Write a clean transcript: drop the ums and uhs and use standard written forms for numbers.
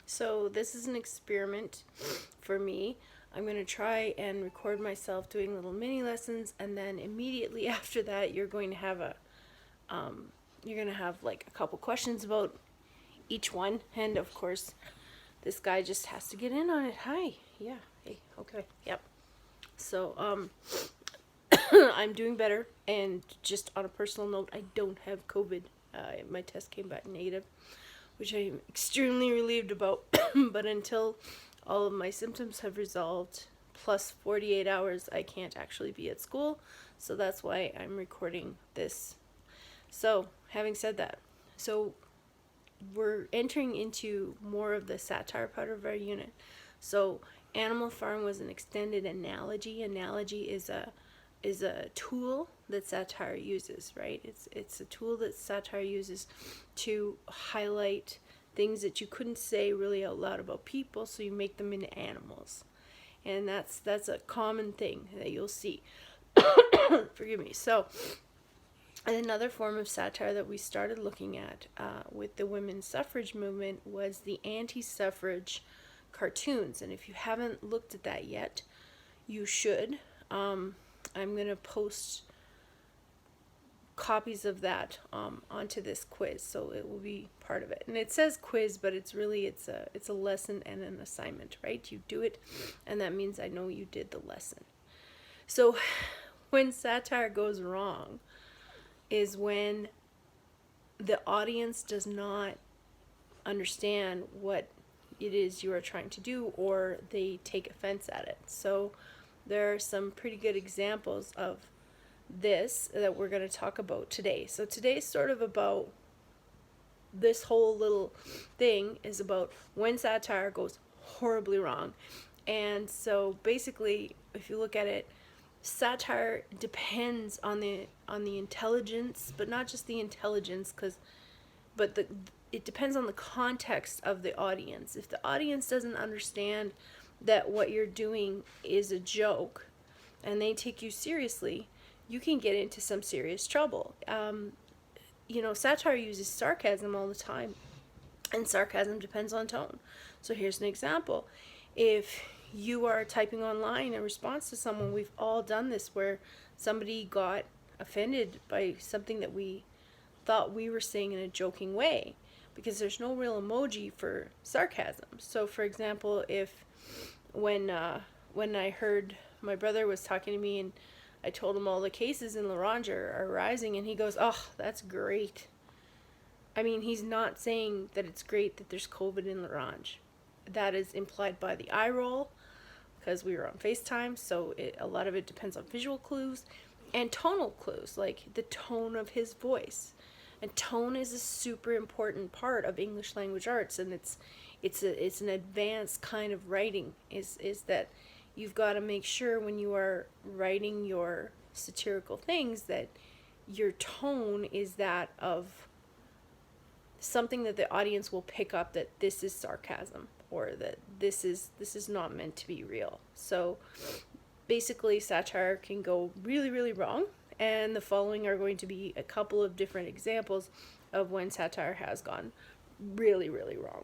So this is an experiment for me. I'm going to try and record myself doing little mini lessons, and then immediately after that you're going to have like a couple questions about each one, and of course this guy just has to get in on it. Hi. Yeah. Hey. Okay. Yep. So I'm doing better, and just on a personal note, I don't have COVID. My test came back negative, which I'm extremely relieved about. But until all of my symptoms have resolved, plus 48 hours, I can't actually be at school. So that's why I'm recording this. So, having said that, so we're entering into more of the satire part of our unit. So, Animal Farm was an extended analogy. Analogy is a tool that satire uses, right? It's a tool that satire uses to highlight things that you couldn't say really out loud about people, so you make them into animals. And that's a common thing that you'll see. Forgive me. So, another form of satire that we started looking at with the women's suffrage movement was the anti-suffrage cartoons. And if you haven't looked at that yet, you should. I'm going to post copies of that onto this quiz, so it will be part of it. And it says quiz, but it's a lesson and an assignment, right? You do it, and that means I know you did the lesson. So when satire goes wrong is when the audience does not understand what it is you are trying to do, or they take offense at it. So there are some pretty good examples of this that we're going to talk about today. So today's sort of about, this whole little thing is about when satire goes horribly wrong. And so basically, if you look at it, satire depends on the intelligence, but not just the intelligence, it depends on the context of the audience. If the audience doesn't understand that what you're doing is a joke and they take you seriously, you can get into some serious trouble. Satire uses sarcasm all the time, and sarcasm depends on tone. So here's an example. If you are typing online in response to someone, we've all done this, where somebody got offended by something that we thought we were saying in a joking way, because there's no real emoji for sarcasm. So for example, when I heard my brother was talking to me and I told him all the cases in La Ronge are rising, and he goes, "Oh, that's great." I mean, he's not saying that it's great that there's COVID in La Ronge. That is implied by the eye roll, because we were on FaceTime, so a lot of it depends on visual clues and tonal clues, like the tone of his voice. And tone is a super important part of English language arts, and it's an advanced kind of writing, is that you've got to make sure when you are writing your satirical things that your tone is that of something that the audience will pick up, that this is sarcasm, or that this is not meant to be real. So basically, satire can go really, really wrong, and the following are going to be a couple of different examples of when satire has gone really, really wrong.